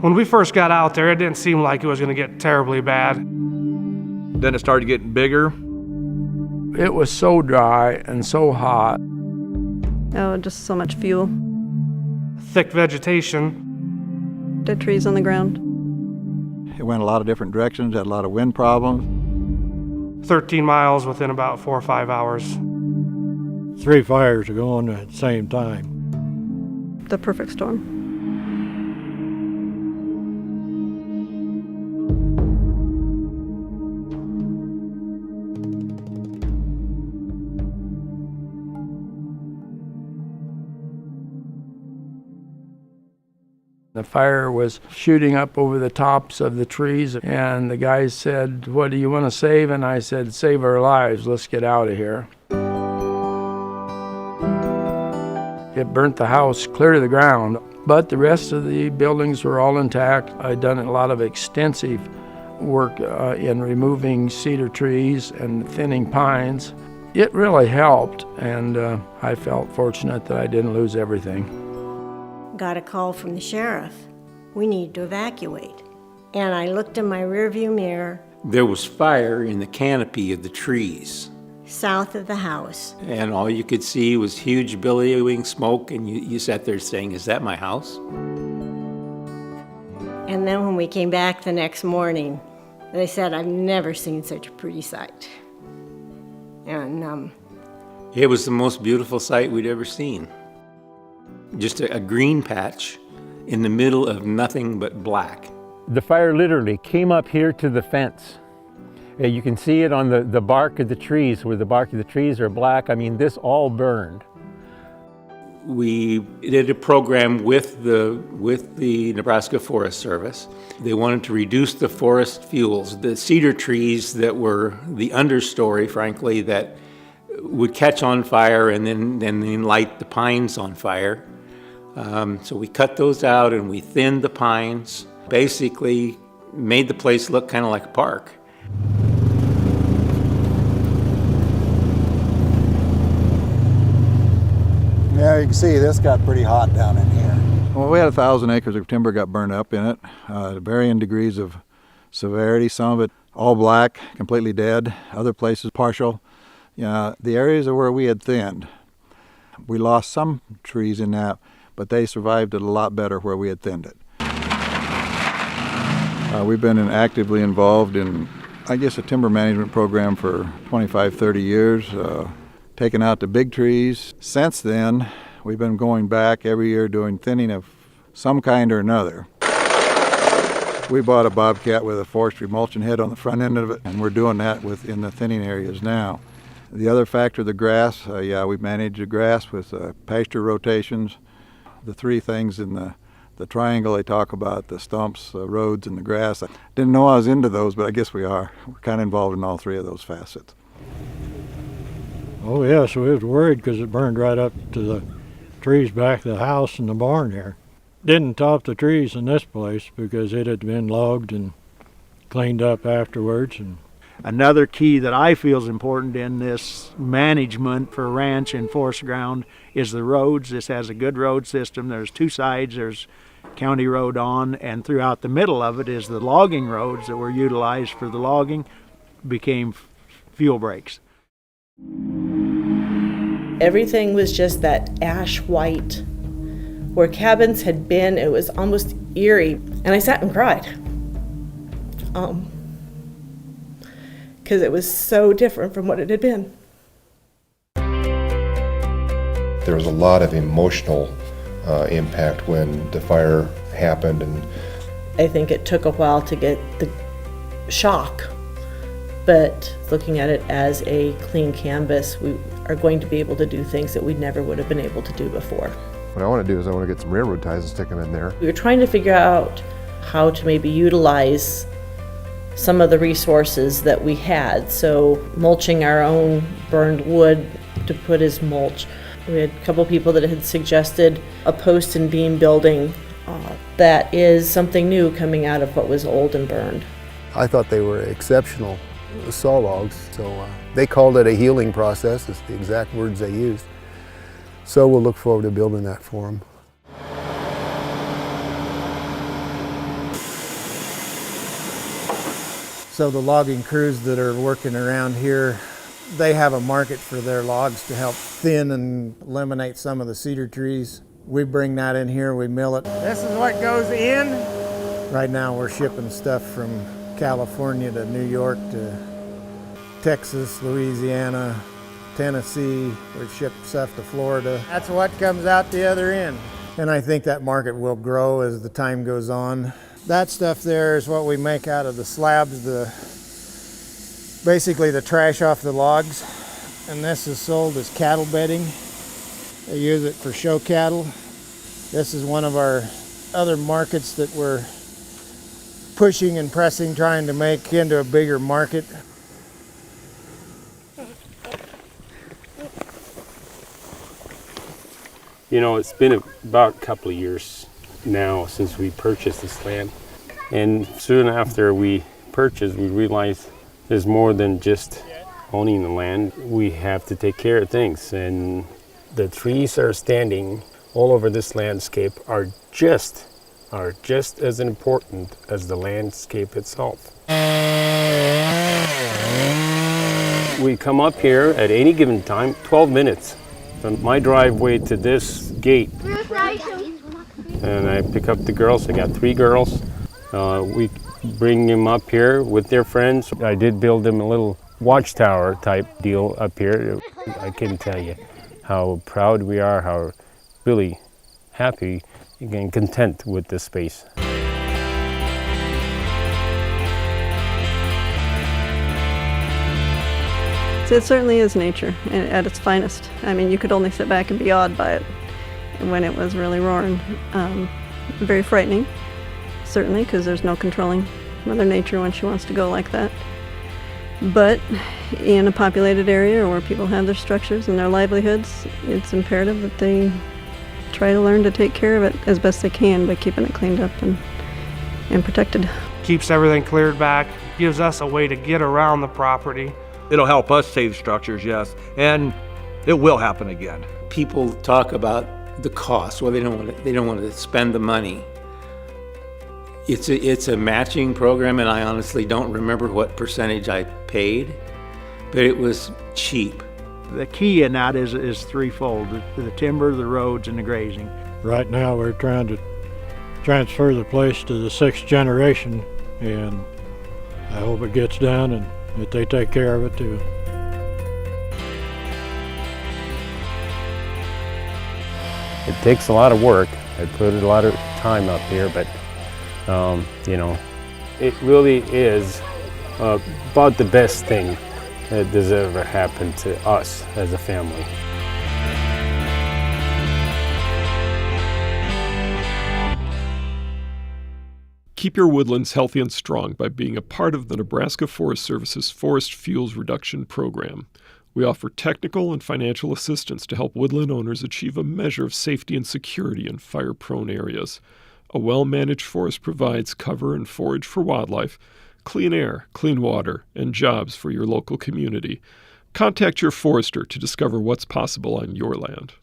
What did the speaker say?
When we first got out there, it didn't seem like it was going to get terribly bad. Then it started getting bigger. It was so dry and so hot. Oh, just so much fuel. Thick vegetation. Dead trees on the ground. It went a lot of different directions, had a lot of wind problems. 13 miles within about 4 or 5 hours. 3 fires are going at the same time. The perfect storm. The fire was shooting up over the tops of the trees, and the guys said, "What do you want to save?" And I said, "Save our lives, let's get out of here." It burnt the house clear to the ground, but the rest of the buildings were all intact. I'd done a lot of extensive work in removing cedar trees and thinning pines. It really helped, and I felt fortunate that I didn't lose everything. Got a call from the sheriff. We need to evacuate. And I looked in my rearview mirror. There was fire in the canopy of the trees. South of the house. And all you could see was huge billowing smoke, and you sat there saying, "Is that my house?" And then when we came back the next morning, they said, "I've never seen such a pretty sight." And it was the most beautiful sight we'd ever seen. Just a green patch in the middle of nothing but black. The fire literally came up here to the fence. You can see it on the bark of the trees, where the bark of the trees are black. I mean, this all burned. We did a program with the Nebraska Forest Service. They wanted to reduce the forest fuels, the cedar trees that were the understory, frankly, that would catch on fire and then light the pines on fire. So we cut those out and we thinned the pines, basically made the place look kind of like a park. Yeah, you can see this got pretty hot down in here. Well, we had 1,000 acres of timber got burned up in it, varying degrees of severity. Some of it all black, completely dead. Other places partial. The areas where we had thinned, we lost some trees in that, but they survived it a lot better where we had thinned it. We've been actively involved in, I guess, a timber management program for 25, 30 years, taking out the big trees. Since then, we've been going back every year doing thinning of some kind or another. We bought a bobcat with a forestry mulching head on the front end of it, and we're doing that in the thinning areas now. The other factor, the grass, we manage the grass with pasture rotations. The 3 things in the triangle they talk about, the stumps, the roads, and the grass. I didn't know I was into those, but I guess we are. We're kind of involved in all 3 of those facets. Oh yeah, so we was worried because it burned right up to the trees back of the house and the barn here. Didn't top the trees in this place because it had been logged and cleaned up afterwards. And another key that I feel is important in this management for ranch and forest ground is the roads. This has a good road system. There's 2 sides. There's county road on, and throughout the middle of it is the logging roads that were utilized for the logging, became fuel breaks. Everything was just that ash white. Where cabins had been, it was almost eerie. And I sat and cried. Because it was so different from what it had been. There was a lot of emotional impact when the fire happened. And I think it took a while to get the shock, but looking at it as a clean canvas, we are going to be able to do things that we never would have been able to do before. What I want to do is I want to get some railroad ties and stick them in there. We were trying to figure out how to maybe utilize some of the resources that we had. So mulching our own burned wood to put as mulch. We had a couple people that had suggested a post and beam building that is something new coming out of what was old and burned. I thought they were exceptional saw logs, so they called it a healing process. It's the exact words they used. So we'll look forward to building that for them. So the logging crews that are working around here, they have a market for their logs to help thin and eliminate some of the cedar trees. We bring that in here, we mill it. This is what goes in. Right now we're shipping stuff from California to New York to Texas, Louisiana, Tennessee. We've shipped stuff to Florida. That's what comes out the other end. And I think that market will grow as the time goes on. That stuff there is what we make out of the slabs, basically the trash off the logs. And this is sold as cattle bedding. They use it for show cattle. This is one of our other markets that we're pushing and pressing, trying to make into a bigger market. You know, it's been about a couple of years now since we purchased this land. And soon after we purchased, we realized there's more than just owning the land. We have to take care of things. And the trees that are standing all over this landscape are just as important as the landscape itself. We come up here at any given time, 12 minutes. From my driveway to this gate, and I pick up the girls. I got 3 girls. We bring them up here with their friends. I did build them a little watchtower type deal up here. I can tell you how proud we are, how really happy and content with this space. It certainly is nature at its finest. I mean, you could only sit back and be awed by it when it was really roaring. Very frightening, certainly, because there's no controlling Mother Nature when she wants to go like that. But in a populated area or where people have their structures and their livelihoods, it's imperative that they try to learn to take care of it as best they can by keeping it cleaned up and protected. Keeps everything cleared back, gives us a way to get around the property. It'll help us save structures, yes, and it will happen again. People talk about the cost. Well, they don't want to spend the money. It's a matching program, and I honestly don't remember what percentage I paid, but it was cheap. The key in that is threefold: the timber, the roads, and the grazing. Right now we're trying to transfer the place to the 6th generation, and I hope it gets done and that they take care of it too. It takes a lot of work. I put a lot of time up here, but you know, it really is about the best thing that has ever happened to us as a family. Keep your woodlands healthy and strong by being a part of the Nebraska Forest Service's Forest Fuels Reduction Program. We offer technical and financial assistance to help woodland owners achieve a measure of safety and security in fire-prone areas. A well-managed forest provides cover and forage for wildlife, clean air, clean water, and jobs for your local community. Contact your forester to discover what's possible on your land.